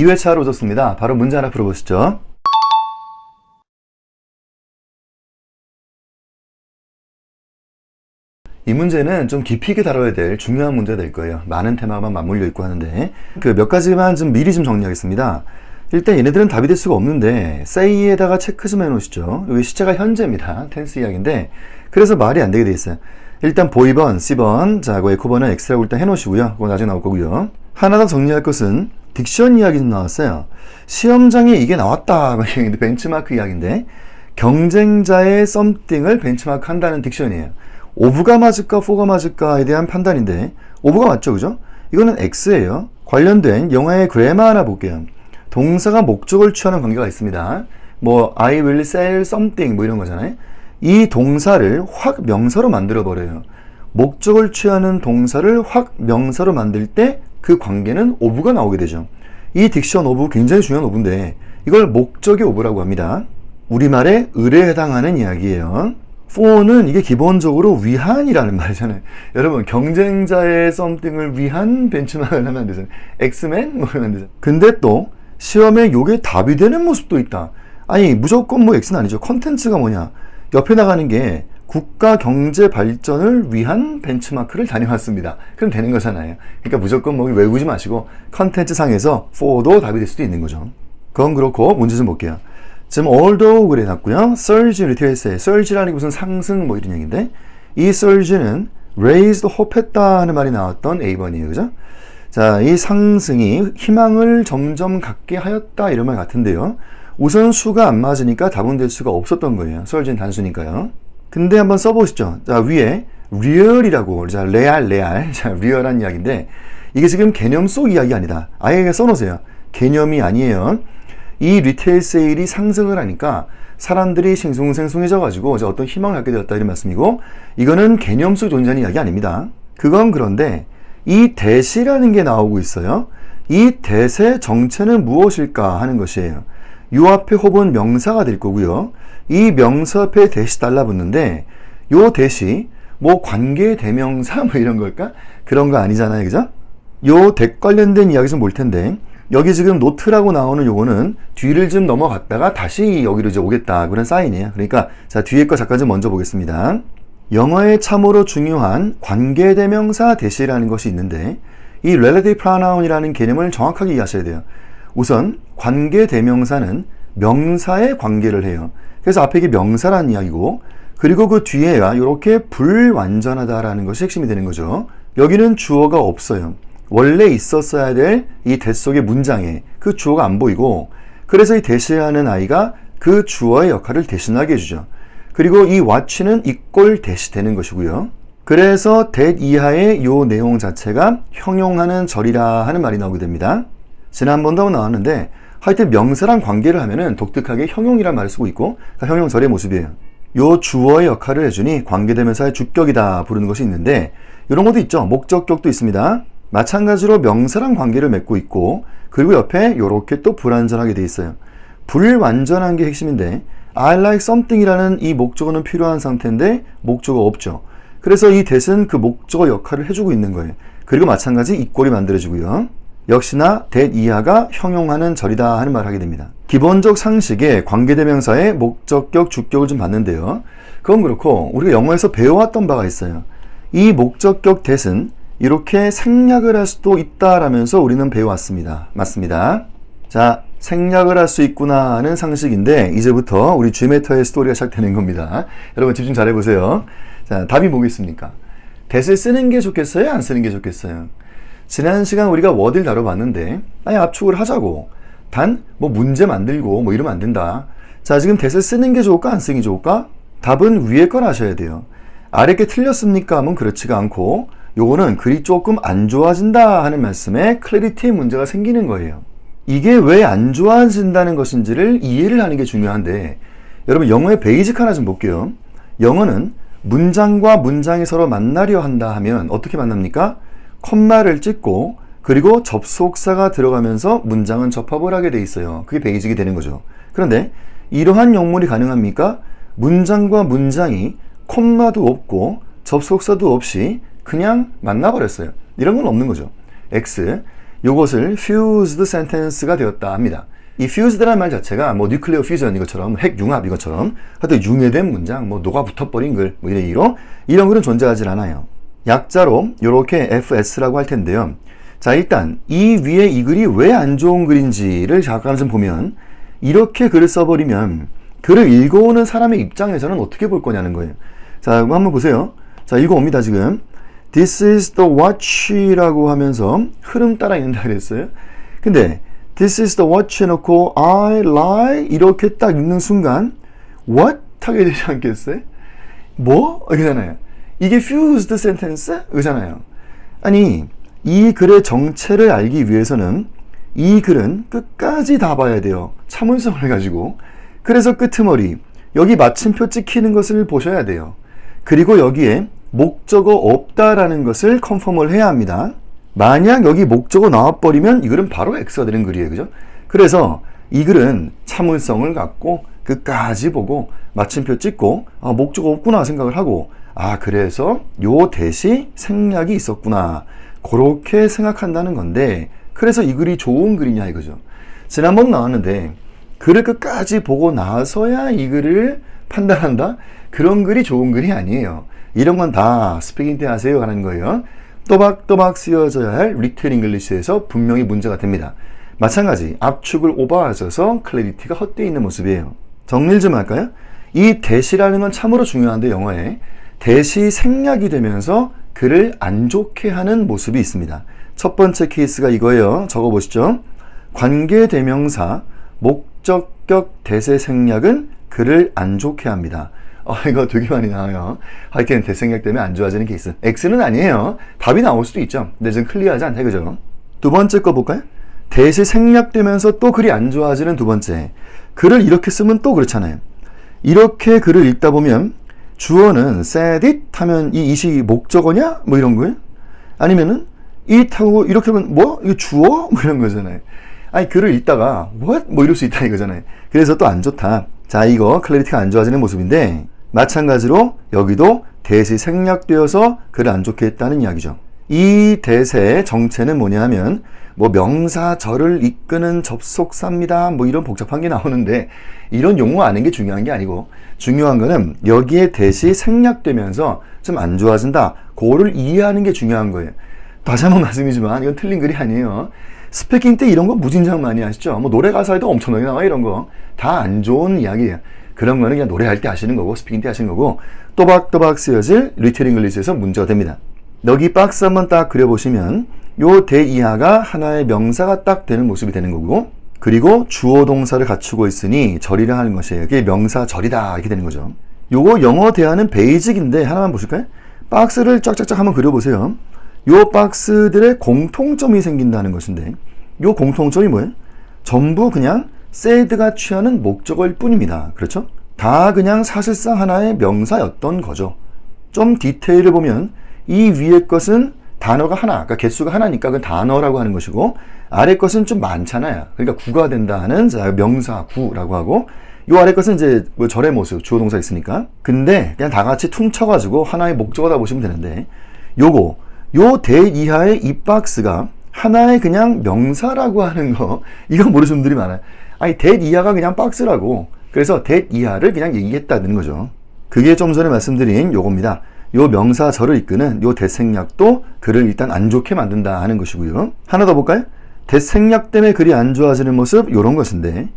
2회차로 오셨습니다. 바로 문제 하나 풀어보시죠. 이 문제는 좀 깊이 있게 다뤄야 될 중요한 문제가 될 거예요. 많은 테마만 맞물려 있고 하는데 몇 가지만 좀 미리 좀 정리하겠습니다. 일단 얘네들은 답이 될 수가 없는데 say에다가 체크 좀 해놓으시죠. 여기 시제가 현재입니다. tense 이야기인데 그래서 말이 안 되게 돼 있어요. 일단 보이 번, C번, 자, 그 에코번은 X라고 일단 해놓으시고요. 그거 나중에 나올 거고요. 하나 더 정리할 것은 딕션 이야기 좀 나왔어요. 시험장에 이게 나왔다. 벤치마크 이야기인데 경쟁자의 썸띵을 벤치마크 한다는 딕션이에요. 오브가 맞을까, 포가 맞을까에 대한 판단인데 오브가 맞죠, 그죠? 이거는 X예요. 관련된 영어의 그래머 하나 볼게요. 동사가 목적을 취하는 관계가 있습니다. 뭐 I will sell something 뭐 이런 거잖아요. 이 동사를 확 명사로 만들어 버려요. 목적을 취하는 동사를 확 명사로 만들 때 그 관계는 오브가 나오게 되죠. 이 딕션 오브 굉장히 중요한 오브인데 이걸 목적의 오브라고 합니다. 우리말의 을에 해당하는 이야기예요. for는 이게 기본적으로 위한이라는 말이잖아요. 여러분 경쟁자의 something을 위한 벤치마크를 하면 안 되잖아요. 엑스맨? 뭐 이러면 안 되잖아요. 근데 또 시험에 요게 답이 되는 모습도 있다. 아니 무조건 뭐 X는 아니죠. 컨텐츠가 뭐냐. 옆에 나가는 게 국가 경제 발전을 위한 벤치마크를 다녀왔습니다. 그럼 되는 거잖아요. 그러니까 무조건 뭐 외우지 마시고 컨텐츠 상에서 for도 답이 될 수도 있는 거죠. 그건 그렇고 문제 좀 볼게요. 지금 although 그래 놨고요. surge retail세. surge라는 게 무슨 상승 뭐 이런 얘기인데 이 surge는 raised hope했다 하는 말이 나왔던 A번이에요. 그죠? 자, 이 상승이 희망을 점점 갖게 하였다 이런 말 같은데요. 우선 수가 안 맞으니까 답은 될 수가 없었던 거예요. surge는 단수니까요. 근데 한번 써보시죠. 자, 위에 real이라고, 자, 레알. 자, real한 이야기인데 이게 지금 개념 속 이야기 아니다. 아예 써놓으세요. 개념이 아니에요. 이 리테일 세일이 상승을 하니까 사람들이 싱숭생숭해져 가지고 어떤 희망을 갖게 되었다 이런 말씀이고 이거는 개념 속 존재하는 이야기 아닙니다. 그건 그런데 이 대시라는 게 나오고 있어요. 이 대시의 정체는 무엇일까 하는 것이에요. 요 앞에 호흡은 명사가 될 거고요. 이 명사 앞에 대시 달라붙는데 요 대시 뭐 관계 대명사 뭐 이런 걸까? 그런 거 아니잖아요. 그죠? 요 대 관련된 이야기 좀 볼 텐데 여기 지금 노트라고 나오는 요거는 뒤를 좀 넘어갔다가 다시 여기로 이제 오겠다 그런 사인이에요. 그러니까 자 뒤에 거 잠깐 좀 먼저 보겠습니다. 영어에 참으로 중요한 관계대명사 대시라는 것이 있는데 이 relative pronoun이라는 개념을 정확하게 이해하셔야 돼요. 우선 관계대명사는 명사에 관계를 해요. 그래서 앞에 이게 명사라는 이야기고 그리고 그 뒤에가 이렇게 불완전하다라는 것이 핵심이 되는 거죠. 여기는 주어가 없어요. 원래 있었어야 될 이 대 속의 문장에 그 주어가 안 보이고 그래서 이 대시하는 아이가 그 주어의 역할을 대신하게 해주죠. 그리고 이 watch는 이꼴 대시되는 것이고요. 그래서 that 이하의 요 내용 자체가 형용하는 절이라 하는 말이 나오게 됩니다. 지난번도 나왔는데 하여튼 명사랑 관계를 하면은 독특하게 형용이란 말을 쓰고 있고 형용절의 모습이에요. 요 주어의 역할을 해주니 관계대명사의 주격이다 부르는 것이 있는데 이런 것도 있죠. 목적격도 있습니다. 마찬가지로 명사랑 관계를 맺고 있고 그리고 옆에 이렇게 또 불완전하게 돼 있어요. 불완전한 게 핵심인데 I like something이라는 이 목적어는 필요한 상태인데 목적어 없죠. 그래서 이 that은 그 목적어 역할을 해주고 있는 거예요. 그리고 마찬가지 이꼴이 만들어지고요. 역시나 that 이하가 형용하는 절이다 하는 말을 하게 됩니다. 기본적 상식에 관계대명사의 목적격, 주격을 좀 봤는데요. 그건 그렇고 우리가 영어에서 배워왔던 바가 있어요. 이 목적격 that은 이렇게 생략을 할 수도 있다라면서 우리는 배워왔습니다. 맞습니다. 자, 생략을 할 수 있구나 하는 상식인데 이제부터 우리 G메터의 스토리가 시작되는 겁니다. 여러분 집중 잘 해보세요. 자, 답이 뭐겠습니까? that을 쓰는 게 좋겠어요? 안 쓰는 게 좋겠어요? 지난 시간 우리가 워드를 다뤄봤는데 아니 압축을 하자고 단 뭐 문제 만들고 뭐 이러면 안 된다. 자, 지금 that을 쓰는 게 좋을까 안 쓰는 게 좋을까? 답은 위에 걸 하셔야 돼요. 아래 게 틀렸습니까? 하면 그렇지가 않고 요거는 글이 조금 안 좋아진다 하는 말씀에 클래리티의 문제가 생기는 거예요. 이게 왜 안 좋아진다는 것인지를 이해를 하는 게 중요한데 여러분 영어의 베이직 하나 좀 볼게요. 영어는 문장과 문장이 서로 만나려 한다 하면 어떻게 만납니까? 콤마를 찍고 그리고 접속사가 들어가면서 문장은 접합을 하게 돼 있어요. 그게 베이직이 되는 거죠. 그런데 이러한 영문이 가능합니까? 문장과 문장이 콤마도 없고 접속사도 없이 그냥 만나버렸어요. 이런 건 없는 거죠. X 요것을 fused sentence가 되었다 합니다. 이 fused라는 말 자체가 뭐 nuclear fusion 이것처럼 핵융합 이것처럼 하여튼 융해된 문장, 뭐 녹아 붙어버린 글, 뭐 이런 글은 존재하지 않아요. 약자로 요렇게 FS라고 할 텐데요. 자, 일단 이 위에 이 글이 왜 안 좋은 글인지를 잠깐 좀 보면 이렇게 글을 써버리면 글을 읽어오는 사람의 입장에서는 어떻게 볼 거냐는 거예요. 자, 한번 보세요. 자, 읽어옵니다, 지금. This is the watch라고 하면서 흐름 따라 읽는다 그랬어요. 근데 This is the watch 해놓고 I lie 이렇게 딱 읽는 순간 What? 하게 되지 않겠어요? 뭐? 이러잖아요. 이게 fused sentence? 이러잖아요. 아니 이 글의 정체를 알기 위해서는 이 글은 끝까지 다 봐야 돼요. 참을성을 가지고. 그래서 끄트머리 여기 마침표 찍히는 것을 보셔야 돼요. 그리고 여기에 목적어 없다라는 것을 컨펌을 해야 합니다. 만약 여기 목적어 나와버리면 이 글은 바로 X가 되는 글이에요. 그죠? 그래서 이 글은 참을성을 갖고 끝까지 보고 마침표 찍고 목적어 없구나 생각을 하고 그래서 요 대시 생략이 있었구나 그렇게 생각한다는 건데 그래서 이 글이 좋은 글이냐 이거죠. 지난번 나왔는데 글을 끝까지 보고 나서야 이 글을 판단한다? 그런 글이 좋은 글이 아니에요. 이런 건 다 스피킹 때 하세요 하는 거예요. 또박또박 쓰여져야 할 리틀 잉글리시에서 분명히 문제가 됩니다. 마찬가지 압축을 오버하셔서 클래리티가 헛되어 있는 모습이에요. 정리를 좀 할까요? 이 대시라는 건 참으로 중요한데 영어에 대시 생략이 되면서 글을 안 좋게 하는 모습이 있습니다. 첫 번째 케이스가 이거예요. 적어보시죠. 관계대명사 목적격 대세 생략은 글을 안 좋게 합니다. 이거 되게 많이 나와요. 하여튼 대생략 때문에 안 좋아지는 케이스. X는 아니에요. 답이 나올 수도 있죠. 근데 지금 클리어하지 않다 그죠? 두 번째 거 볼까요? 대시 생략되면서 또 글이 안 좋아지는 두 번째. 글을 이렇게 쓰면 또 그렇잖아요. 이렇게 글을 읽다 보면 주어는 said it 하면 이 it이 목적어냐? 뭐 이런 거예요? 아니면은 it 하고 이렇게 하면 뭐? 이거 주어? 뭐 이런 거잖아요. 아니 글을 읽다가 what? 뭐 이럴 수 있다 이거잖아요. 그래서 또 안 좋다. 자, 이거 클래리티가 안 좋아지는 모습인데 마찬가지로 여기도 대시 생략되어서 글을 안 좋게 했다는 이야기죠. 이 대세의 정체는 뭐냐 하면 뭐 명사 절을 이끄는 접속사입니다. 뭐 이런 복잡한 게 나오는데 이런 용어 아는 게 중요한 게 아니고 중요한 거는 여기에 대시 생략되면서 좀 안 좋아진다. 그거를 이해하는 게 중요한 거예요. 다시 한번 말씀이지만 이건 틀린 글이 아니에요. 스피킹 때 이런 거 무진장 많이 하시죠. 뭐 노래 가사에도 엄청나게 나와 이런 거. 다 안 좋은 이야기예요. 그런 거는 그냥 노래할 때 하시는 거고 스피킹 때 하시는 거고 또박또박 쓰여질 리틀 잉글리시에서 문제가 됩니다. 여기 박스 한번 딱 그려보시면 요 대이하가 하나의 명사가 딱 되는 모습이 되는 거고 그리고 주어 동사를 갖추고 있으니 절이라 하는 것이에요. 이게 명사 절이다 이렇게 되는 거죠. 요거 영어 대화는 베이직인데 하나만 보실까요? 박스를 쫙쫙쫙 한번 그려보세요. 요 박스들의 공통점이 생긴다는 것인데 요 공통점이 뭐예요? 전부 그냥 said가 취하는 목적어일 뿐입니다. 그렇죠? 다 그냥 사실상 하나의 명사였던 거죠. 좀 디테일을 보면 이 위의 것은 단어가 하나, 그러니까 개수가 하나니까 그 단어라고 하는 것이고 아래 것은 좀 많잖아요. 그러니까 구가 된다 하는 명사 구라고 하고 요 아래 것은 이제 뭐 절의 모습, 주어 동사 있으니까. 근데 그냥 다 같이 퉁쳐가지고 하나의 목적어다 보시면 되는데 요 대 이하의 이 박스가 하나의 그냥 명사라고 하는 거 이거 모르시는 분들이 많아요. 아니 that 이하가 그냥 박스라고 그래서 that 이하를 그냥 얘기했다는 거죠. 그게 좀 전에 말씀드린 요겁니다. 요 명사 절을 이끄는 요 대생략도 글을 일단 안 좋게 만든다 하는 것이고요. 하나 더 볼까요? 대생략 때문에 글이 안 좋아지는 모습 요런 것인데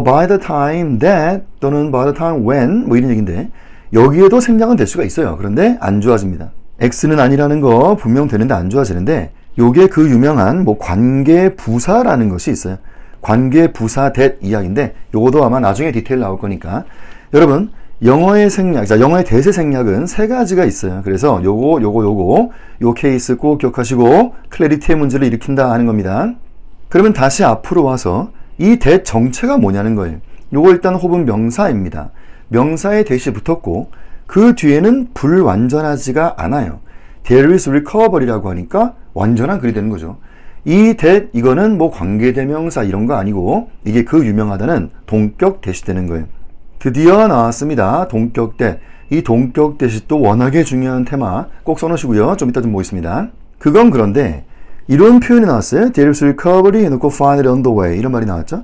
by the time that 또는 by the time when 뭐 이런 얘기인데 여기에도 생략은 될 수가 있어요. 그런데 안 좋아집니다. X는 아니라는 거 분명 되는데 안 좋아지는데 요게 그 유명한 뭐 관계 부사라는 것이 있어요. 관계 부사 that 이야기인데 요것도 아마 나중에 디테일 나올 거니까 여러분 영어의 생략, 자 영어의 대세 생략은 세 가지가 있어요. 그래서 요 케이스 꼭 기억하시고 클래리티의 문제를 일으킨다 하는 겁니다. 그러면 다시 앞으로 와서 이 that 정체가 뭐냐는 거예요. 요거 일단 호분 명사입니다. 명사에 that이 붙었고 그 뒤에는 불완전하지가 않아요. There is recovery라고 하니까 완전한 글이 되는 거죠. 이 that 이거는 뭐 관계대명사 이런 거 아니고 이게 그 유명하다는 동격 that이 되는 거예요. 드디어 나왔습니다. 동격 that. 이 동격 that이 또 워낙에 중요한 테마 꼭 써놓으시고요. 좀 이따 좀 보겠습니다. 그건 그런데 이런 표현이 나왔어요. There's recovery 해놓고 finally on the way 이런 말이 나왔죠.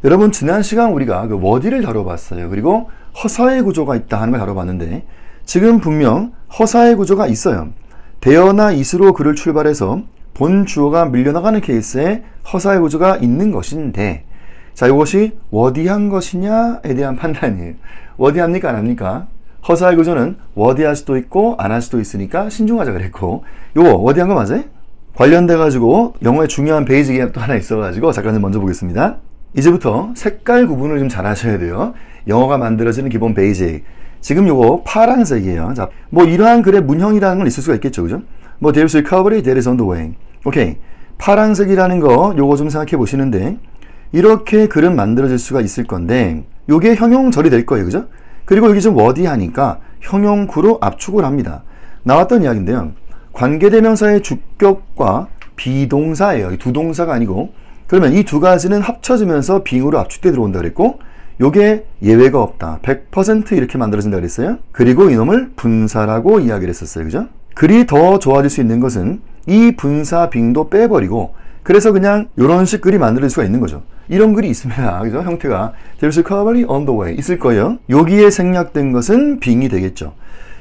여러분 지난 시간 우리가 그 워디를 다뤄봤어요. 그리고 허사의 구조가 있다 하는 걸 다뤄봤는데 지금 분명 허사의 구조가 있어요. 대어나 is로 글을 출발해서 본 주어가 밀려나가는 케이스에 허사의 구조가 있는 것인데 자 이것이 워디한 것이냐에 대한 판단이에요. 워디합니까 안 합니까? 허사의 구조는 워디할 수도 있고 안 할 수도 있으니까 신중하자 그랬고 요거 워디한 거 맞아요? 관련돼 가지고 영어에 중요한 베이직이 또 하나 있어 가지고 잠깐 먼저 보겠습니다. 이제부터 색깔 구분을 좀 잘 하셔야 돼요. 영어가 만들어지는 기본 베이직. 지금 요거 파란색이에요. 자, 뭐 이러한 글의 문형이라는 건 있을 수가 있겠죠. 그죠? 뭐 there's recovery, there is on the way. 오케이. 파란색이라는 거 요거 좀 생각해 보시는데 이렇게 글은 만들어질 수가 있을 건데 요게 형용절이 될 거예요. 그죠? 그리고 여기 좀 워디하니까 형용구로 압축을 합니다. 나왔던 이야기인데요. 관계대명사의 주격과 비동사예요. 두 동사가 아니고 그러면 이 두 가지는 합쳐지면서 빙으로 압축돼 들어온다 그랬고 요게 예외가 없다. 100% 이렇게 만들어진다 그랬어요. 그리고 이놈을 분사라고 이야기를 했었어요. 그죠? 글이 더 좋아질 수 있는 것은 이 분사 빙도 빼버리고 그래서 그냥 이런 식 글이 만들어질 수가 있는 거죠. 이런 글이 있습니다. 그죠? 형태가 There's recovery on the way 있을 거예요. 여기에 생략된 것은 빙이 되겠죠.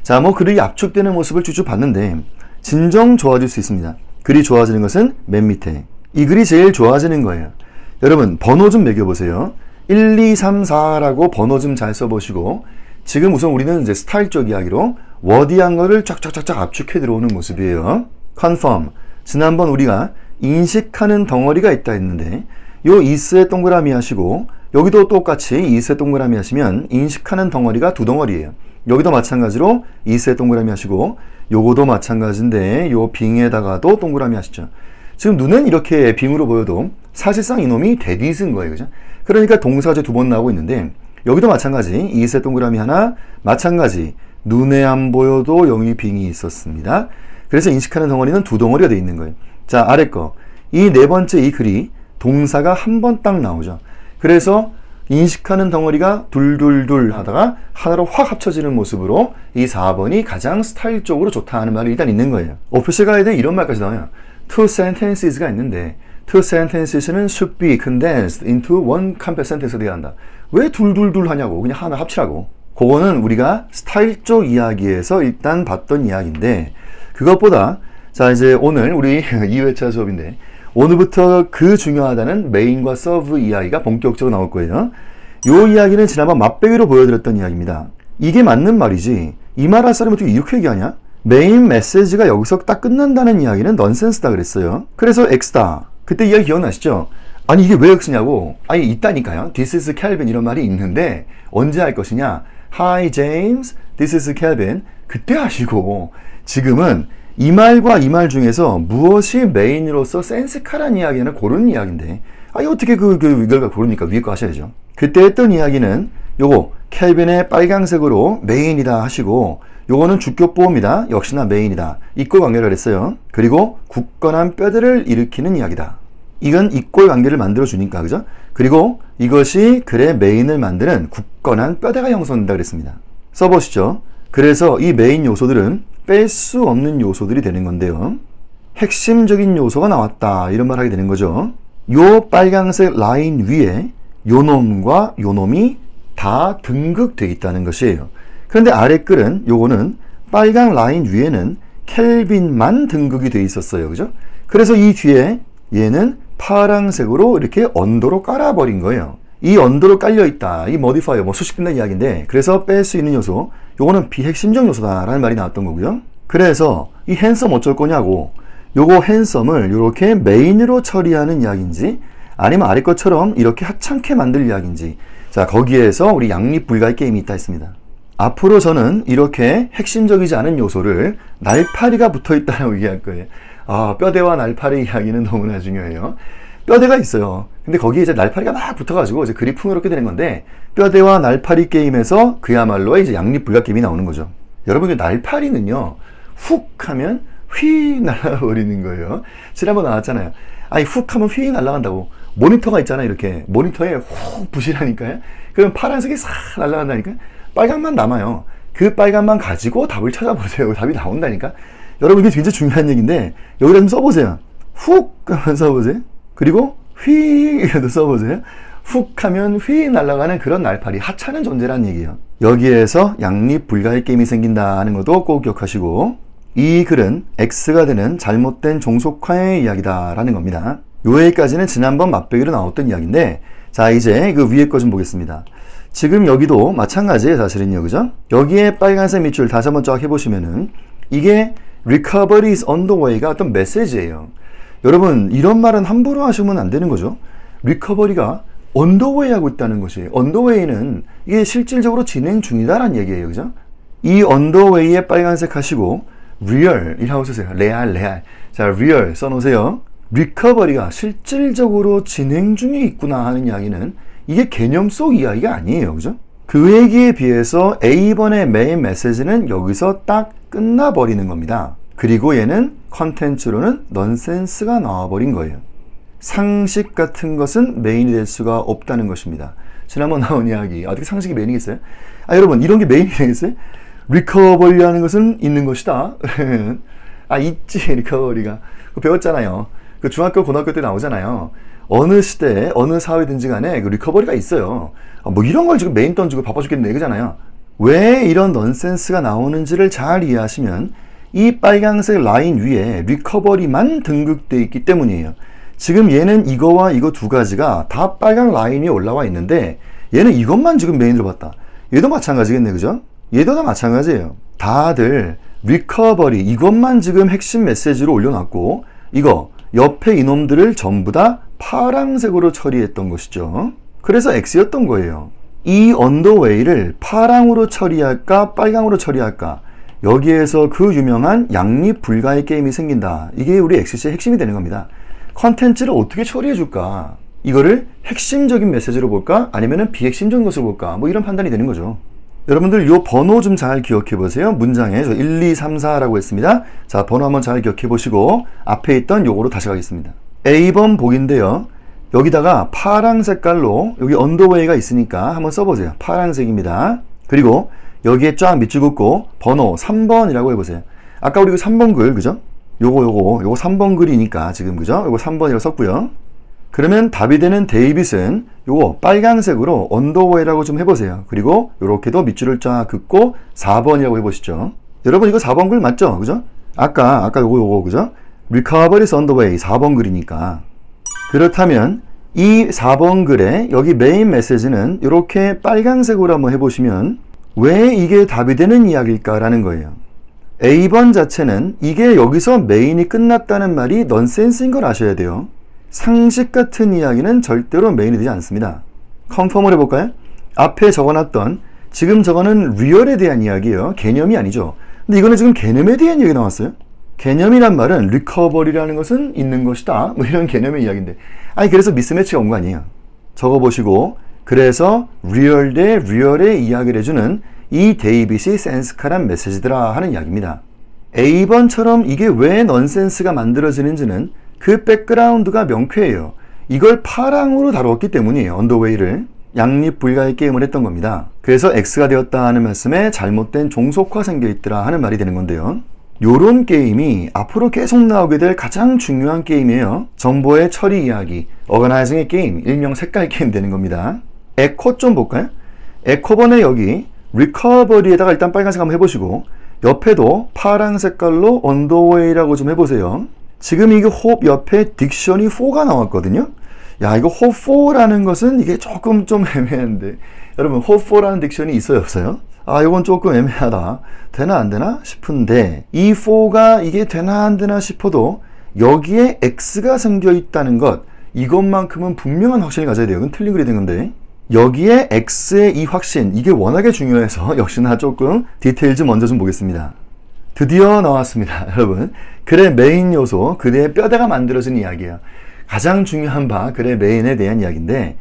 자, 뭐 글이 압축되는 모습을 쭉쭉 봤는데 진정 좋아질 수 있습니다. 글이 좋아지는 것은 맨 밑에 이 글이 제일 좋아지는 거예요. 여러분 번호 좀 매겨보세요. 1, 2, 3, 4라고 번호 좀 잘 써보시고 지금 우선 우리는 이제 스타일적 이야기로 워디한 거를 쫙쫙쫙쫙 압축해 들어오는 모습이에요. confirm. 지난번 우리가 인식하는 덩어리가 있다 했는데 요 is에 동그라미 하시고 여기도 똑같이 is에 동그라미 하시면 인식하는 덩어리가 두 덩어리예요. 여기도 마찬가지로 is에 동그라미 하시고 요거도 마찬가지인데 요 빙에다가도 동그라미 하시죠. 지금 눈엔 이렇게 빙으로 보여도 사실상 이놈이 대디스인 거예요. 그죠? 그러니까 동사제 두 번 나오고 있는데 여기도 마찬가지 is에 동그라미 하나 마찬가지 눈에 안 보여도 여기 빙이 있었습니다. 그래서 인식하는 덩어리는 두 덩어리가 되어 있는 거예요. 자 아래 거 이 네 번째 이 글이 동사가 한 번 딱 나오죠. 그래서 인식하는 덩어리가 둘둘둘 하다가 하나로 확 합쳐지는 모습으로 이 4번이 가장 스타일적으로 좋다 하는 말이 일단 있는 거예요. 오피셜 가이드에 이런 말까지 나와요. Two sentences가 있는데 two sentences는 should be condensed into one compact sentence가 돼야 한다. 왜 둘둘둘 하냐고 그냥 하나 합치라고. 그거는 우리가 스타일적 이야기에서 일단 봤던 이야기인데 그것보다 자 이제 오늘 우리 2회차 수업인데 오늘부터 그 중요하다는 메인과 서브 이야기가 본격적으로 나올 거예요. 요 이야기는 지난번 맛배기로 보여드렸던 이야기입니다. 이게 맞는 말이지 이 말 할 사람이 어떻게 이렇게 얘기하냐? 메인 메시지가 여기서 딱 끝난다는 이야기는 넌센스다 그랬어요. 그래서 X다. 그때 이야기 기억나시죠? 아니 이게 왜 X냐고. 아니 있다니까요. This is Kelvin 이런 말이 있는데 언제 할 것이냐. Hi James, this is Kelvin. 그때 하시고 지금은 이 말과 이 말 중에서 무엇이 메인으로서 센스카란 이야기는 고른 이야기인데 아니 어떻게 이걸 고르니까 위에 거 하셔야죠. 그때 했던 이야기는 요거 켈빈의 빨강색으로 메인이다 하시고 요거는 주격보호입니다. 역시나 메인이다. 이꼴 관계를 했어요. 그리고 굳건한 뼈대를 일으키는 이야기다. 이건 이꼴 관계를 만들어 주니까 그죠? 그리고 이것이 글의 메인을 만드는 굳건한 뼈대가 형성된다 그랬습니다. 써보시죠. 그래서 이 메인 요소들은 뺄 수 없는 요소들이 되는 건데요. 핵심적인 요소가 나왔다. 이런 말 하게 되는 거죠. 요 빨간색 라인 위에 요 놈과 요 놈이 다 등극되어 있다는 것이에요. 그런데 아래 글은 요거는 빨간 라인 위에는 켈빈만 등극이 되어 있었어요. 그죠? 그래서 이 뒤에 얘는 파란색으로 이렇게 언더로 깔아버린 거예요. 이 언더로 깔려있다. 이 modifier, 뭐 수식 끝난 이야기인데 그래서 뺄 수 있는 요소 요거는 비핵심적 요소다라는 말이 나왔던 거고요. 그래서 이 handsome 어쩔 거냐고 요거 handsome을 이렇게 메인으로 처리하는 이야기인지 아니면 아래 것처럼 이렇게 하찮게 만들 이야기인지 자 거기에서 우리 양립불가의 게임이 있다 했습니다. 앞으로 저는 이렇게 핵심적이지 않은 요소를 날파리가 붙어있다라고 얘기할 거예요. 아 뼈대와 날파리 이야기는 너무나 중요해요. 뼈대가 있어요. 근데 거기에 이제 날파리가 막 붙어가지고 이제 글이 풍요롭게 되는 건데 뼈대와 날파리 게임에서 그야말로 이제 양립불가 게임이 나오는 거죠. 여러분 날파리는요 훅 하면 휙 날아버리는 거예요. 지난번 나왔잖아요. 아니 훅 하면 휙 날아간다고. 모니터가 있잖아요. 이렇게 모니터에 훅 부시라니까요. 그럼 파란색이 싹 날아간다니까. 빨간만 남아요. 그 빨간만 가지고 답을 찾아보세요. 답이 나온다니까. 여러분 이게 굉장히 중요한 얘기인데 여기다 좀 써보세요. 훅 하면 써보세요. 그리고 휙 써보세요. 훅 하면 휙 날아가는 그런 날파리, 하찮은 존재란 얘기예요. 여기에서 양립 불가의 게임이 생긴다는 것도 꼭 기억하시고, 이 글은 X가 되는 잘못된 종속화의 이야기다라는 겁니다. 요 얘기까지는 지난번 맛배기로 나왔던 이야기인데, 자 이제 그 위에 거 좀 보겠습니다. 지금 여기도 마찬가지예요, 사실은요, 그죠? 여기에 빨간색 밑줄 다시 한번 쫙 해보시면은 이게 recovery is on the way가 어떤 메시지예요. 여러분 이런 말은 함부로 하시면 안 되는 거죠. recovery가 on the way 하고 있다는 것이, on the way는 이게 실질적으로 진행 중이다라는 얘기예요, 그죠? 이 on the way에 빨간색 하시고 real이라고 쓰세요. 레알. 자, real 써놓으세요. recovery가 실질적으로 진행 중에 있구나 하는 이야기는 이게 개념 속 이야기가 아니에요, 그죠? 그 얘기에 비해서 A번의 메인 메시지는 여기서 딱 끝나버리는 겁니다. 그리고 얘는 컨텐츠로는 넌센스가 나와버린 거예요. 상식 같은 것은 메인이 될 수가 없다는 것입니다. 지난번 나온 이야기, 어떻게 상식이 메인이겠어요? 여러분 이런 게 메인이 되겠어요? 리커버리라는 것은 있는 것이다. 있지, 리커버리가. 배웠잖아요. 그 중학교, 고등학교 때 나오잖아요. 어느 시대에, 어느 사회든지 간에 그 리커버리가 있어요. 뭐 이런 걸 지금 메인 던지고 바빠 죽겠네, 그잖아요. 왜 이런 넌센스가 나오는지를 잘 이해하시면 이 빨간색 라인 위에 리커버리만 등극되어 있기 때문이에요. 지금 얘는 이거와 이거 두 가지가 다 빨간 라인 위에 올라와 있는데 얘는 이것만 지금 메인으로 봤다. 얘도 마찬가지겠네, 그죠? 얘도 다 마찬가지예요. 다들 리커버리 이것만 지금 핵심 메시지로 올려놨고 이거 옆에 이놈들을 전부 다 파란색으로 처리했던 것이죠. 그래서 X였던 거예요. 이 언더웨이를 파랑으로 처리할까 빨강으로 처리할까, 여기에서 그 유명한 양립 불가의 게임이 생긴다. 이게 우리 XC의 핵심이 되는 겁니다. 컨텐츠를 어떻게 처리해 줄까? 이거를 핵심적인 메시지로 볼까? 아니면 비핵심적인 것으로 볼까? 뭐 이런 판단이 되는 거죠. 여러분들 요 번호 좀 잘 기억해 보세요. 문장에 저 1, 2, 3, 4라고 했습니다. 자, 번호 한번 잘 기억해 보시고 앞에 있던 요거로 다시 가겠습니다. A번 복인데요. 여기다가 파랑 색깔로 여기 언더웨이가 있으니까 한번 써보세요. 파란색입니다. 그리고 여기에 쫙 밑줄 긋고 번호 3번이라고 해보세요. 아까 우리 그 3번 글, 그죠? 요거 3번 글이니까 지금, 그죠? 요거 3번이라고 썼고요. 그러면 답이 되는 데이빗은 요거 빨간색으로 언더웨이라고 좀 해보세요. 그리고 요렇게도 밑줄을 쫙 긋고 4번이라고 해보시죠. 여러분 이거 4번 글 맞죠? 그죠? 아까 요거, 그죠? Recovery is on the way 4번 글이니까. 그렇다면 이 4번 글에 여기 메인 메시지는 이렇게 빨간색으로 한번 해보시면 왜 이게 답이 되는 이야기일까라는 거예요. A번 자체는 이게 여기서 메인이 끝났다는 말이 넌센스인 걸 아셔야 돼요. 상식 같은 이야기는 절대로 메인이 되지 않습니다. 컨펌을 해볼까요? 앞에 적어놨던 지금 저거는 리얼에 대한 이야기예요. 개념이 아니죠. 근데 이거는 지금 개념에 대한 얘기 나왔어요. 개념이란 말은 리커버리라는 것은 있는 것이다. 뭐 이런 개념의 이야기인데. 그래서 미스매치가 온 거 아니에요. 적어보시고 그래서 리얼 대 리얼의 이야기를 해주는 이 데이빗이 센스칼한 메시지더라 하는 이야기입니다. A번처럼 이게 왜 넌센스가 만들어지는지는 그 백그라운드가 명쾌해요. 이걸 파랑으로 다루었기 때문이에요. 언더웨이를. 양립 불가의 게임을 했던 겁니다. 그래서 X가 되었다 하는 말씀에 잘못된 종속화 생겨있더라 하는 말이 되는 건데요. 요런 게임이 앞으로 계속 나오게 될 가장 중요한 게임이에요. 정보의 처리 이야기, 어거나이징의 게임, 일명 색깔 게임 되는 겁니다. 에코 좀 볼까요? 에코번에 여기 리커버리에다가 일단 빨간색 한번 해보시고 옆에도 파란 색깔로 언더웨이라고 좀 해보세요. 지금 이게 홉 옆에 딕셔니 4가 나왔거든요. 야, 이거 홉 4라는 것은 이게 조금 좀 애매한데 여러분 홉 4라는 딕션이 있어요, 없어요? 이건 조금 애매하다. 되나 안 되나 싶은데 이 4가 이게 되나 안 되나 싶어도 여기에 X가 생겨 있다는 것, 이것만큼은 분명한 확신을 가져야 돼요. 이건 틀린 글이 된 건데 여기에 X의 이 확신, 이게 워낙에 중요해서 역시나 조금 디테일 좀 먼저 좀 보겠습니다. 드디어 나왔습니다. 여러분, 글의 메인 요소, 글의 뼈대가 만들어진 이야기예요. 가장 중요한 바 글의 메인에 대한 이야기인데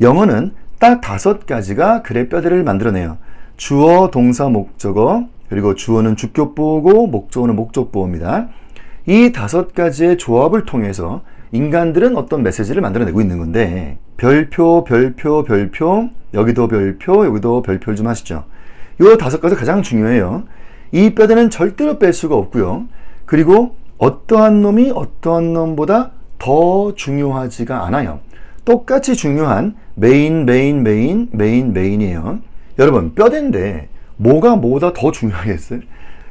영어는 딱 5가지가 글의 뼈대를 만들어내요. 주어, 동사, 목적어, 그리고 주어는 주격보호고 목적어는 목적보호입니다. 이 5가지의 조합을 통해서 인간들은 어떤 메시지를 만들어내고 있는 건데 별표, 여기도 별표, 여기도 별표를 좀 하시죠. 이 5가지 가장 중요해요. 이 뼈대는 절대로 뺄 수가 없고요. 그리고 어떠한 놈이 어떠한 놈보다 더 중요하지가 않아요. 똑같이 중요한 메인이에요. 여러분, 뼈대인데 뭐가 뭐보다 더 중요하겠어요?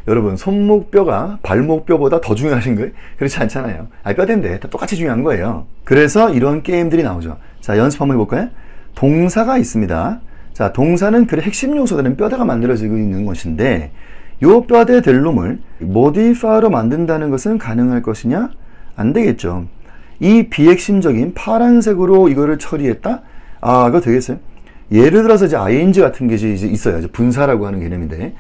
여러분, 손목뼈가 발목뼈보다 더 중요하신 거예요? 그렇지 않잖아요. 뼈대인데 다 똑같이 중요한 거예요. 그래서 이런 게임들이 나오죠. 자, 연습 한번 해볼까요? 동사가 있습니다. 자, 동사는 그 핵심 요소들은 뼈대가 만들어지고 있는 것인데 요 뼈대 될 놈을 모디파이어로 만든다는 것은 가능할 것이냐? 안 되겠죠. 이 비핵심적인 파란색으로 이거를 처리했다? 그거 되겠어요? 예를 들어서 이제 ing 같은 게 이제 있어요. 이제 분사라고 하는 개념인데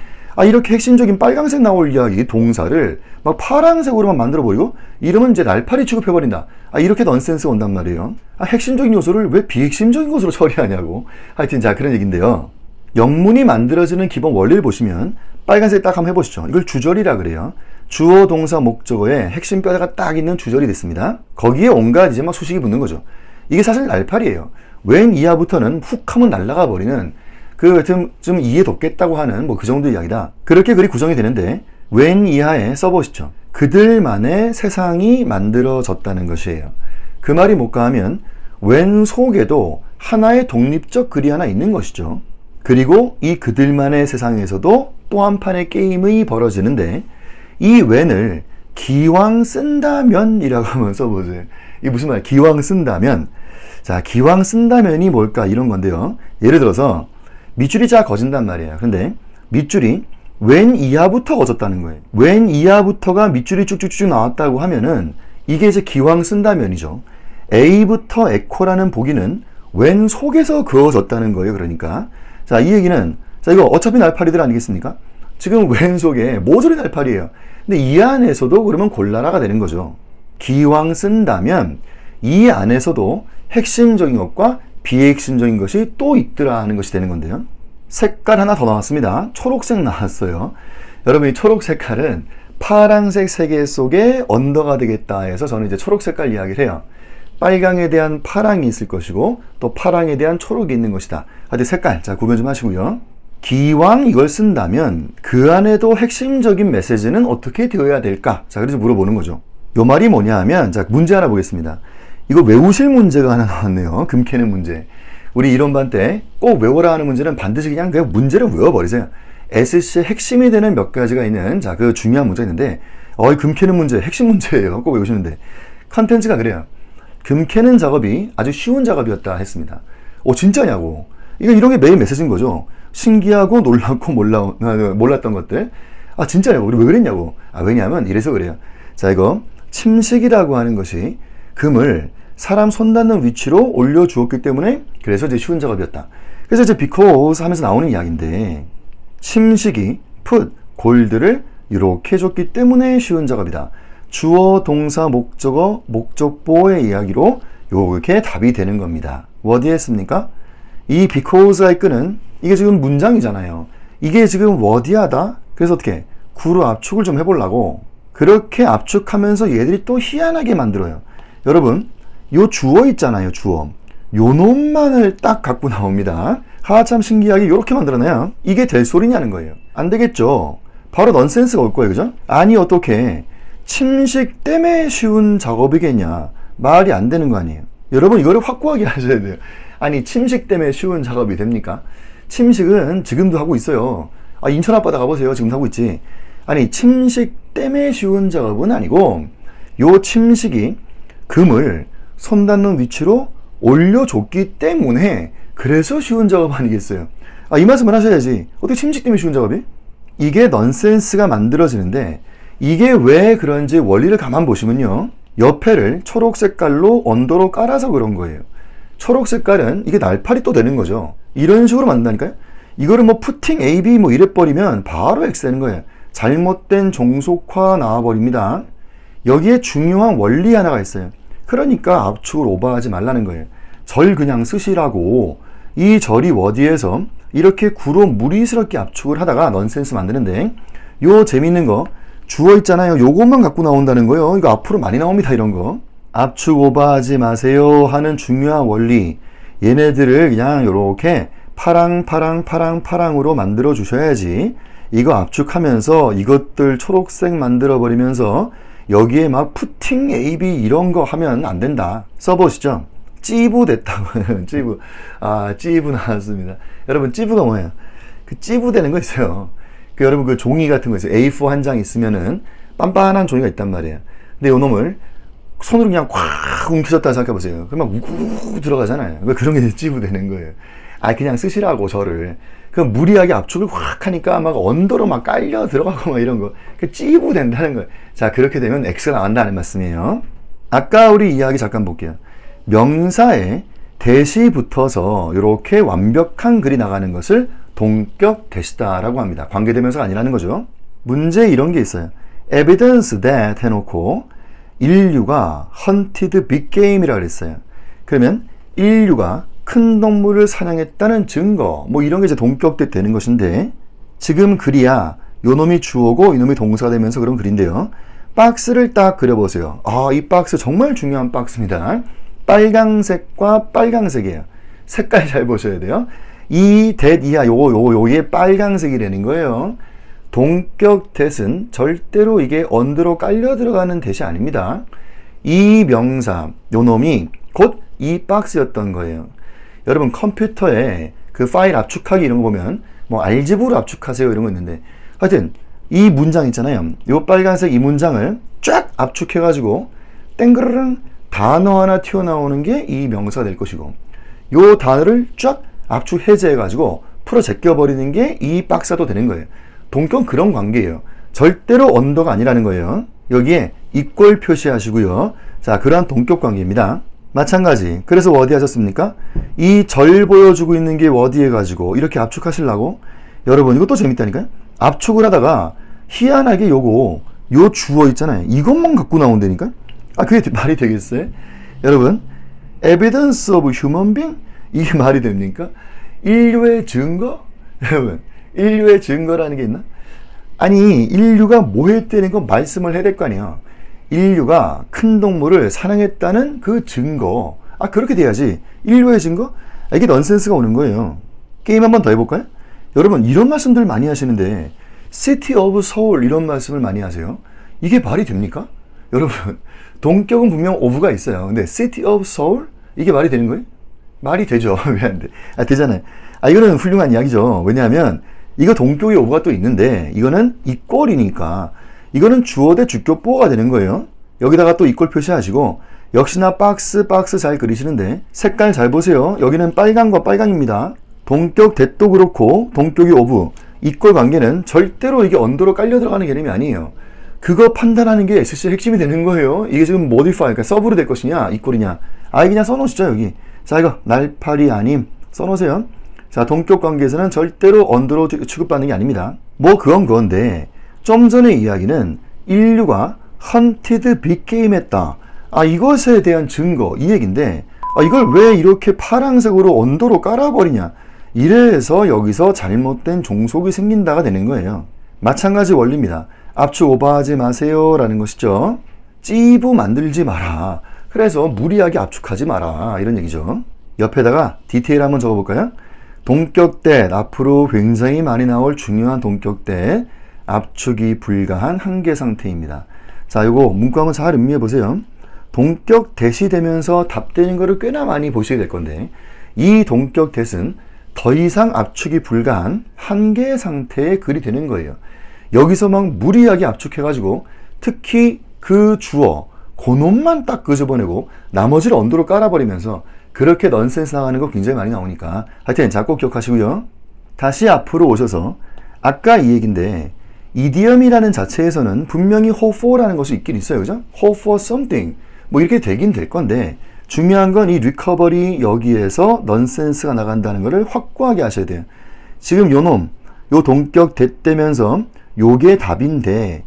이렇게 핵심적인 빨간색 나올 이야기 동사를 막 파란색으로만 만들어버리고 이러면 이제 날파리 취급해버린다. 이렇게 넌센스가 온단 말이에요. 핵심적인 요소를 왜 비핵심적인 것으로 처리하냐고. 하여튼 자, 그런 얘기인데요. 영문이 만들어지는 기본 원리를 보시면 빨간색 딱 한번 해보시죠. 이걸 주절이라 그래요. 주어, 동사, 목적어에 핵심 뼈대가 딱 있는 주절이 됐습니다. 거기에 온갖 이제 막 수식이 붙는 거죠. 이게 사실 날파리예요. 웬 이하부터는 훅 하면 날아가 버리는 좀 이해 돋겠다고 하는 그 정도 이야기다. 그렇게 글이 구성이 되는데 웬 이하에 써보시죠. 그들만의 세상이 만들어졌다는 것이에요. 그 말이 뭘까 하면 웬 속에도 하나의 독립적 글이 하나 있는 것이죠. 그리고 이 그들만의 세상에서도 또 한 판의 게임이 벌어지는데 이 웬을 기왕 쓴다면 이라고 한번 써보세요. 이게 무슨 말이야? 기왕 쓴다면. 자, 기왕 쓴다면이 뭘까? 이런 건데요. 예를 들어서 밑줄이 쫙 거진단 말이에요. 근데 밑줄이 웬 이하부터 거졌다는 거예요. 웬 이하부터가 밑줄이 쭉쭉쭉 나왔다고 하면은 이게 이제 기왕 쓴다면이죠. A부터 에코라는 보기는 웬 속에서 그어졌다는 거예요. 그러니까 자, 이 얘기는 자, 이거 어차피 날파리들 아니겠습니까? 지금 웬 속에 모조리 날파리예요. 근데 이 안에서도 그러면 골라라가 되는 거죠. 기왕 쓴다면 이 안에서도 핵심적인 것과 비핵심적인 것이 또 있더라 하는 것이 되는 건데요. 색깔 하나 더 나왔습니다. 초록색 나왔어요. 여러분, 이 초록 색깔은 파란색 세계 속에 언더가 되겠다 해서 저는 이제 초록 색깔 이야기를 해요. 빨강에 대한 파랑이 있을 것이고 또 파랑에 대한 초록이 있는 것이다. 하여튼 색깔, 자, 구분 좀 하시고요. 기왕 이걸 쓴다면 그 안에도 핵심적인 메시지는 어떻게 되어야 될까? 자, 그래서 물어보는 거죠. 요 말이 뭐냐 하면, 자, 문제 하나 보겠습니다. 이거 외우실 문제가 하나 나왔네요. 금 캐는 문제. 우리 이론반 때 꼭 외워라 하는 문제는 반드시 그냥 문제를 외워버리세요. SC의 핵심이 되는 몇 가지가 있는, 자, 그 중요한 문제가 있는데, 금 캐는 문제, 핵심 문제예요. 꼭 외우시는데. 컨텐츠가 그래요. 금 캐는 작업이 아주 쉬운 작업이었다 했습니다. 진짜냐고. 이런 게 메인 메시지인 거죠. 신기하고 놀랍고 몰랐던 것들. 진짜냐고. 우리 왜 그랬냐고. 왜냐하면 이래서 그래요. 자, 이거 침식이라고 하는 것이 금을 사람 손 닿는 위치로 올려주었기 때문에 그래서 이제 쉬운 작업이었다. 그래서 이제 because 하면서 나오는 이야기인데 침식이 put 골드를 이렇게 줬기 때문에 쉬운 작업이다. 주어, 동사, 목적어, 목적보의 이야기로 이렇게 답이 되는 겁니다. 어디에 했습니까? 이 because의 끈은 이게 지금 문장이잖아요. 이게 지금 워디하다. 그래서 어떻게 구로 압축을 좀 해보려고 그렇게 압축하면서 얘들이 또 희한하게 만들어요. 여러분, 요 주어 있잖아요. 주어. 요 놈만을 딱 갖고 나옵니다. 참 신기하게 이렇게 만들어내요. 이게 될 소리냐는 거예요. 안 되겠죠. 바로 넌센스가 올 거예요. 그죠? 아니, 어떻게 침식 때문에 쉬운 작업이겠냐. 말이 안 되는 거 아니에요. 여러분, 이거를 확고하게 하셔야 돼요. 아니, 침식 때문에 쉬운 작업이 됩니까? 침식은 지금도 하고 있어요. 인천 앞바다 가보세요. 지금도 하고 있지. 아니, 침식 때문에 쉬운 작업은 아니고 요 침식이 금을 손 닿는 위치로 올려줬기 때문에 그래서 쉬운 작업 아니겠어요? 이 말씀을 하셔야지. 어떻게 침식 때문에 쉬운 작업이? 이게 넌센스가 만들어지는데 이게 왜 그런지 원리를 가만 보시면요. 옆에를 초록 색깔로 언더로 깔아서 그런 거예요. 초록 색깔은 이게 날파리 또 되는 거죠. 이런 식으로 만든다니까요. 이거를 푸팅 AB 이래버리면 바로 X 되는 거예요. 잘못된 종속화 나와버립니다. 여기에 중요한 원리 하나가 있어요. 그러니까 압축을 오버하지 말라는 거예요. 절 그냥 쓰시라고. 이 절이 워디에서 이렇게 구로 무리스럽게 압축을 하다가 넌센스 만드는데 요 재밌는 거 주어 있잖아요. 요것만 갖고 나온다는 거예요. 이거 앞으로 많이 나옵니다. 이런 거. 압축 오버하지 마세요 하는 중요한 원리. 얘네들을 그냥 요렇게 파랑으로 만들어 주셔야지. 이거 압축하면서 이것들 초록색 만들어 버리면서 여기에 막 푸팅 AB 이런 거 하면 안 된다. 써보시죠. 찌부 됐다고. 찌부. 아, 찌부 나왔습니다. 여러분, 찌부가 뭐예요? 그 찌부 되는 거 있어요. 그 여러분, 그 종이 같은 거 있어요. A4 한 장 있으면은 빤빤한 종이가 있단 말이에요. 근데 요 놈을 손으로 그냥 콱 움켜졌다 생각해보세요. 그럼 막 우구우구 들어가잖아요. 왜 그런 게 찌부 되는 거예요? 아, 그냥 쓰시라고, 저를. 그럼 무리하게 압축을 확 하니까 막 언더로 막 깔려 들어가고 막 이런 거. 그 찌부 된다는 거예요. 자, 그렇게 되면 X가 나온다는 말씀이에요. 아까 우리 이야기 잠깐 볼게요. 명사에 대시 붙어서 이렇게 완벽한 글이 나가는 것을 동격 대시다라고 합니다. 관계대명사가 아니라는 거죠. 문제 이런 게 있어요. evidence that 해놓고 인류가 hunted big game이라고 그랬어요. 그러면 인류가 큰 동물을 사냥했다는 증거, 뭐 이런 게 이제 동격대 되는 것인데, 지금 글이야 요 놈이 주어고 이놈이 동사가 되면서 그런 글인데요. 박스를 딱 그려보세요. 아, 이 박스 정말 중요한 박스입니다. 빨강색과 빨강색이에요. 색깔 잘 보셔야 돼요. 이 that 이하 요게 빨강색이라는 거예요. 동격 that은 절대로 이게 언더로 깔려 들어가는 that이 아닙니다. 이 명사, 요 놈이 곧 이 박스였던 거예요. 여러분, 컴퓨터에 그 파일 압축하기 이런 거 보면 뭐 알지브로 압축하세요 이런 거 있는데, 하여튼 이 문장 있잖아요. 요 빨간색 이 문장을 쫙 압축해가지고 땡그르릉 단어 하나 튀어나오는 게 이 명사가 될 것이고, 요 단어를 쫙 압축 해제해가지고 풀어 제껴버리는 게 이 박사도 되는 거예요. 동격은 그런 관계예요. 절대로 언더가 아니라는 거예요. 여기에 이꼴 표시하시고요. 자, 그러한 동격 관계입니다. 마찬가지. 그래서 워디 하셨습니까? 이 절 보여주고 있는 게 워디 해가지고 이렇게 압축하시려고. 여러분, 이것도 재밌다니까요. 압축을 하다가 희한하게 요 주어 있잖아요. 이것만 갖고 나온다니까? 아, 그게 말이 되겠어요? 여러분, evidence of human being? 이게 말이 됩니까? 인류의 증거? 여러분, 인류의 증거라는 게 있나? 아니, 인류가 뭐 했다는 거 말씀을 해야 될 거 아니야. 인류가 큰 동물을 사냥했다는 그 증거. 아, 그렇게 돼야지. 인류의 증거? 아, 이게 넌센스가 오는 거예요. 게임 한 번 더 해볼까요? 여러분, 이런 말씀들 많이 하시는데 City of Seoul 이런 말씀을 많이 하세요. 이게 말이 됩니까? 여러분, 동격은 분명 of가 있어요. 근데 City of Seoul? 이게 말이 되는 거예요? 말이 되죠. 왜 안 돼? 아, 되잖아요. 아, 이거는 훌륭한 이야기죠. 왜냐하면 이거 동격의 of가 또 있는데 이거는 이꼴이니까 이거는 주어 대 주격 보어가 되는 거예요. 여기다가 또 이꼴 표시하시고, 역시나 박스 잘 그리시는데 색깔 잘 보세요. 여기는 빨강과 빨강입니다. 동격 대도 그렇고 동격이 오브, 이꼴 관계는 절대로 이게 언더로 깔려 들어가는 개념이 아니에요. 그거 판단하는 게 SC의 핵심이 되는 거예요. 이게 지금 modify, 그러니까 서브로 될 것이냐 이꼴이냐. 아, 그냥 써놓으시죠 여기. 자, 이거 날파리 아님 써놓으세요. 자, 동격 관계에서는 절대로 언더로 취급받는 게 아닙니다. 뭐 그건데 좀 전의 이야기는 인류가 헌티드 빅게임 했다. 아, 이것에 대한 증거, 이 얘기인데, 아, 이걸 왜 이렇게 파란색으로 언더로 깔아버리냐. 이래서 여기서 잘못된 종속이 생긴다가 되는 거예요. 마찬가지 원리입니다. 압축 오버하지 마세요 라는 것이죠. 찌부 만들지 마라. 그래서 무리하게 압축하지 마라. 이런 얘기죠. 옆에다가 디테일 한번 적어볼까요? 동격대, 앞으로 굉장히 많이 나올 중요한 동격대, 압축이 불가한 한계 상태입니다. 자, 요거 문구 한번 잘 음미해 보세요. 동격 대시 되면서 답되는 거를 꽤나 많이 보시게 될 건데, 이 동격 대는 더 이상 압축이 불가한 한계 상태의 글이 되는 거예요. 여기서 막 무리하게 압축해가지고 특히 그 주어, 그놈만 딱 끄집어내고 나머지를 언더로 깔아버리면서 그렇게 넌센스 나가는 거 굉장히 많이 나오니까 하여튼 자, 꼭 기억하시고요. 다시 앞으로 오셔서 아까 이 얘기인데, 이디엄이라는 자체에서는 분명히 hope for라는 것이 있긴 있어요. 그죠? hope for something. 뭐 이렇게 되긴 될 건데, 중요한 건 이 리커버리 여기에서 넌센스가 나간다는 것을 확고하게 하셔야 돼요. 지금 요 놈, 요 동격 됐다면서 요게 답인데,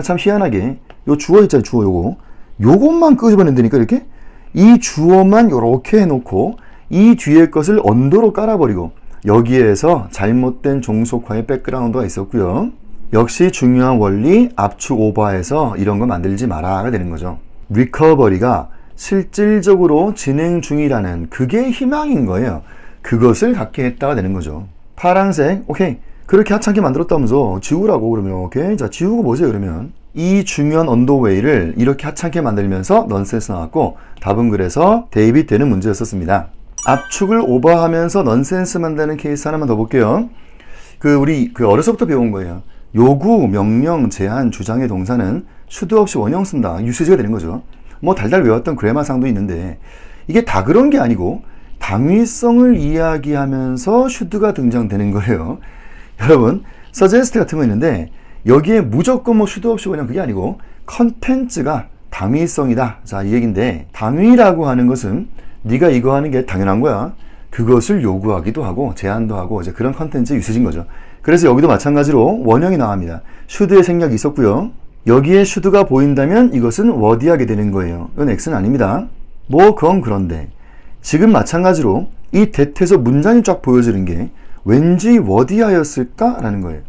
참 희한하게 요 주어 있잖아요. 주어 요것만 끄집어낸다니까 이렇게? 이 주어만 요렇게 해놓고 이 뒤에 것을 언더로 깔아버리고 여기에서 잘못된 종속화의 백그라운드가 있었고요. 역시 중요한 원리, 압축 오버해서 이런 거 만들지 마라가 되는 거죠. 리커버리가 실질적으로 진행 중이라는 그게 희망인 거예요. 그것을 갖게 했다가 되는 거죠. 파란색, 오케이. 그렇게 하찮게 만들었다면서 지우라고 그러면 오케이. 자, 지우고 보세요 그러면. 이 중요한 언더웨이를 이렇게 하찮게 만들면서 넌센스 나왔고, 답은 그래서 대입이 되는 문제였었습니다. 압축을 오버하면서 넌센스 만드는 케이스 하나만 더 볼게요. 우리 어려서부터 배운 거예요. 요구, 명령, 제한, 주장의 동사는 should 없이 원형 쓴다. 유세지가 되는 거죠. 뭐 달달 외웠던 그래마상도 있는데, 이게 다 그런 게 아니고 당위성을 이야기하면서 should가 등장되는 거예요. 여러분, suggest 같은 거 있는데 여기에 무조건 뭐 should 없이 원형 그게 아니고 컨텐츠가 당위성이다. 자, 이 얘기인데, 당위라고 하는 것은 네가 이거 하는 게 당연한 거야. 그것을 요구하기도 하고 제한도 하고 이제 그런 컨텐츠의 유세지인 거죠. 그래서 여기도 마찬가지로 원형이 나옵니다. should의 생략이 있었고요. 여기에 should가 보인다면 이것은 워디하게 되는 거예요. 이건 X는 아닙니다. 뭐 그건 그런데 지금 마찬가지로 이 that에서 문장이 쫙 보여지는 게 왠지 워디하였을까라는 거예요.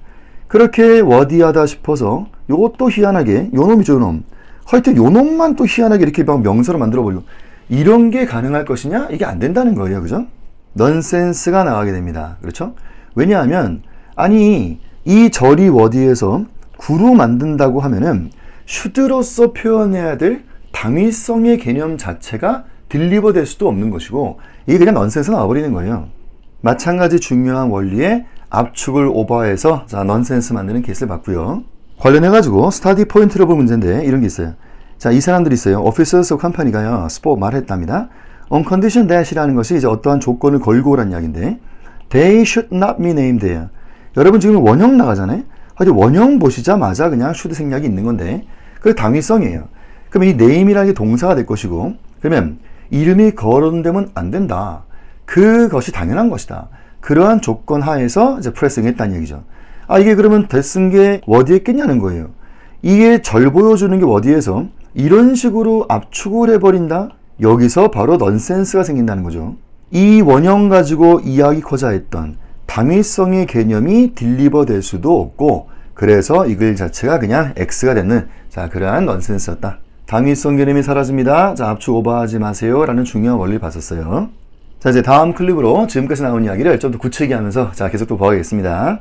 그렇게 워디하다 싶어서 요것도 희한하게 요놈이죠, 요놈. 하여튼 요놈만 또 희한하게 이렇게 막 명사로 만들어버리고 이런 게 가능할 것이냐? 이게 안 된다는 거예요. 그죠? 넌센스가 나가게 됩니다. 그렇죠? 왜냐하면 아니 이 절이 워디에서 구로 만든다고 하면은 should로서 표현해야 될 당위성의 개념 자체가 딜리버 될 수도 없는 것이고 이게 그냥 넌센스가 나와버리는 거예요. 마찬가지 중요한 원리에 압축을 오버해서 자 넌센스 만드는 케이스를 봤고요. 관련해가지고 스타디 포인트로 볼 문제인데 이런 게 있어요. 자, 이 사람들이 있어요. Officers of Company가요. 스포 말했답니다. On condition that이라는 것이 이제 어떠한 조건을 걸고 오란 이야기인데 They should not be named there. 여러분 지금 원형 나가잖아요. 하여튼 원형 보시자마자 그냥 should 생략이 있는 건데 그게 당위성이에요. 그럼 이 name이라는 게 동사가 될 것이고 그러면 이름이 거론되면 안 된다. 그것이 당연한 것이다. 그러한 조건 하에서 이제 프레싱했다는 얘기죠. 아, 이게 그러면 됐은 게 워디에 깼냐는 거예요. 이게 절 보여주는 게 워디에서 이런 식으로 압축을 해버린다? 여기서 바로 넌센스가 생긴다는 거죠. 이 원형 가지고 이야기하고자 했던 당위성의 개념이 딜리버 될 수도 없고 그래서 이 글 자체가 그냥 X가 되는 자 그러한 넌센스였다. 당위성 개념이 사라집니다. 자, 압축 오버하지 마세요 라는 중요한 원리를 봤었어요. 자, 이제 다음 클립으로 지금까지 나온 이야기를 좀 더 구체적이 하면서 자 계속 또 봐야겠습니다.